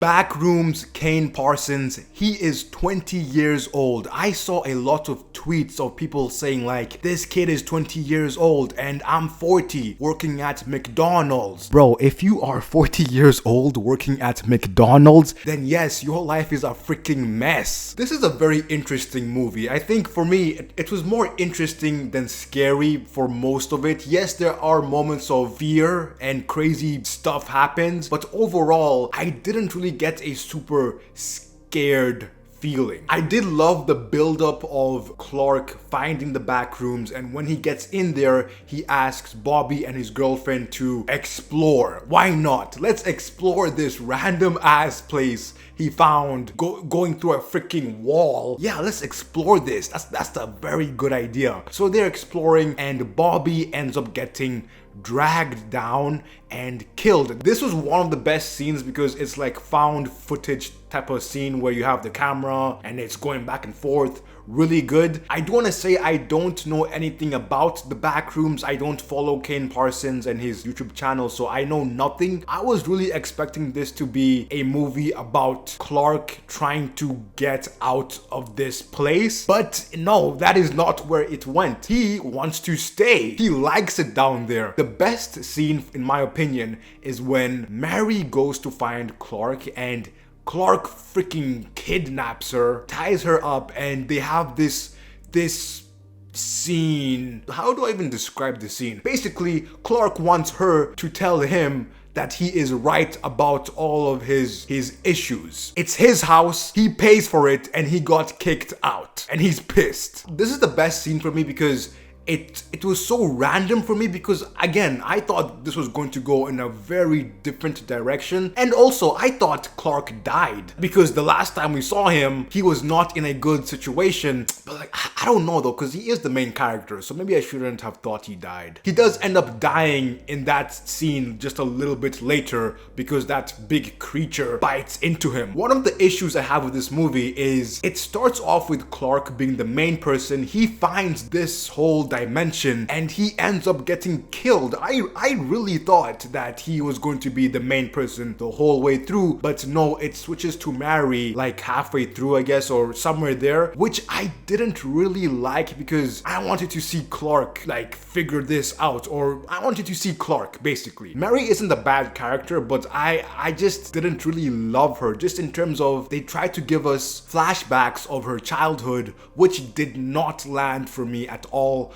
Backrooms Kane Parsons, he is 20 years old. I saw a lot of tweets of people saying like, this kid is 20 years old and I'm 40 working at McDonald's. Bro, if you are 40 years old working at McDonald's, then yes, your life is a freaking mess. This is a very interesting movie. I think for me, it was more interesting than scary for most of it. Yes, there are moments of fear and crazy stuff happens, but overall, I didn't really get a super scared feeling. I did love the build-up of Clark finding the back rooms, and when he gets in there, he asks Bobby and his girlfriend to explore. Why not? Let's explore this random ass place he found going through a freaking wall. Yeah, let's explore this. That's a very good idea. So they're exploring and Bobby ends up getting dragged down and killed. This was one of the best scenes because it's like found footage type of scene where you have the camera and it's going back and forth. Really good. I do want to say I don't know anything about the Backrooms. I don't follow Kane Parsons and his YouTube channel, so I know nothing. I was really expecting this to be a movie about Clark trying to get out of this place, but no, that is not where it went. He wants to stay. He likes it down there. The best scene, in my opinion, is when Mary goes to find Clark and Clark freaking kidnaps her, ties her up, and they have this scene. How do I even describe the scene? Basically, Clark wants her to tell him that he is right about all of his issues. It's his house, he pays for it, and he got kicked out. And he's pissed. This is the best scene for me because it was so random for me because, again, I thought this was going to go in a very different direction. And also, I thought Clark died because the last time we saw him, he was not in a good situation. But like, I don't know though, because he is the main character, so maybe I shouldn't have thought he died. He does end up dying in that scene just a little bit later because that big creature bites into him. One of the issues I have with this movie is it starts off with Clark being the main person. He finds this whole dimension and he ends up getting killed. I really thought that he was going to be the main person the whole way through, but no, it switches to Mary like halfway through, I guess, or somewhere there, which I didn't really like because I wanted to see Clark like figure this out, or I wanted to see Clark basically. Mary isn't a bad character, but I just didn't really love her, just in terms of they tried to give us flashbacks of her childhood, which did not land for me at all.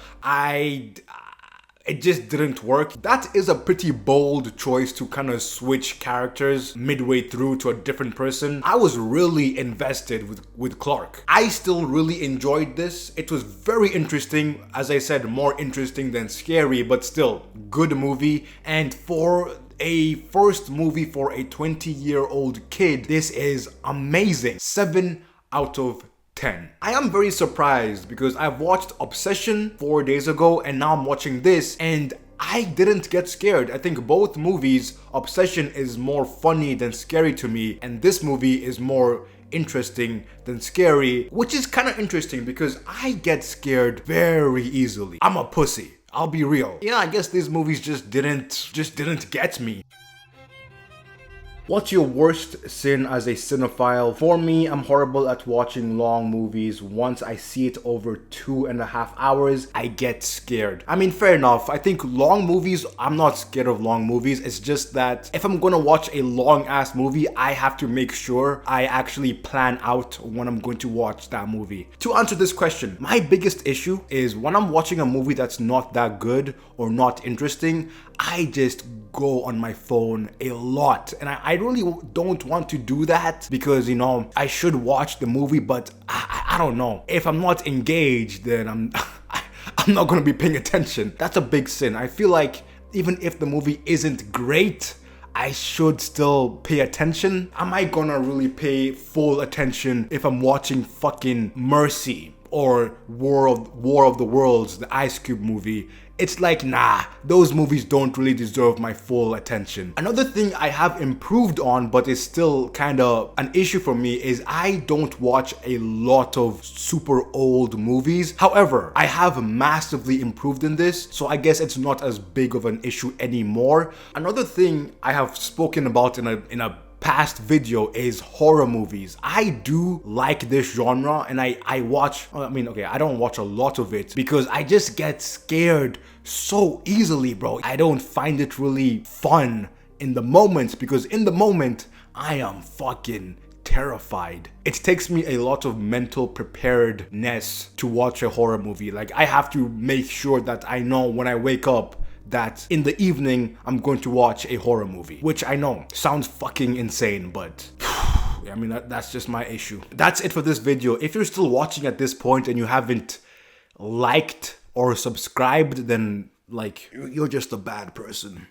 It just didn't work. That is a pretty bold choice to kind of switch characters midway through to a different person. I was really invested with Clark. I still really enjoyed this. It was very interesting. As I said, more interesting than scary, but still good movie. And for a first movie for a 20-year-old kid, this is amazing. 7 out of 10. I am very surprised because I've watched Obsession 4 days ago and now I'm watching this and I didn't get scared. I think both movies, Obsession is more funny than scary to me, and this movie is more interesting than scary, which is kind of interesting because I get scared very easily. I'm a pussy. I'll be real. Yeah, I guess these movies just didn't get me. What's your worst sin as a cinephile? For me, I'm horrible at watching long movies. Once I see it over 2.5 hours, I get scared. I mean, fair enough. I think long movies, I'm not scared of long movies. It's just that if I'm gonna watch a long ass movie, I have to make sure I actually plan out when I'm going to watch that movie. To answer this question, my biggest issue is when I'm watching a movie that's not that good or not interesting, I just go on my phone a lot, and I really don't want to do that because, you know, I should watch the movie, but I don't know. If I'm not engaged, then I'm not gonna be paying attention. That's a big sin. I feel like even if the movie isn't great, I should still pay attention. Am I gonna really pay full attention if I'm watching fucking Mercy or War of the Worlds, the Ice Cube movie? It's like, nah, those movies don't really deserve my full attention. Another thing I have improved on, but is still kind of an issue for me, is I don't watch a lot of super old movies. However, I have massively improved in this, so I guess it's not as big of an issue anymore. Another thing I have spoken about in a past video is horror movies. I do like this genre, and I watch, I mean, okay, I don't watch a lot of it because I just get scared so easily, bro. I don't find it really fun in the moment because in the moment, I am fucking terrified. It takes me a lot of mental preparedness to watch a horror movie. Like, I have to make sure that I know when I wake up that in the evening I'm going to watch a horror movie, which I know sounds fucking insane, but I mean, that's just my issue. That's it for this video. If you're still watching at this point and you haven't liked or subscribed, then like, you're just a bad person.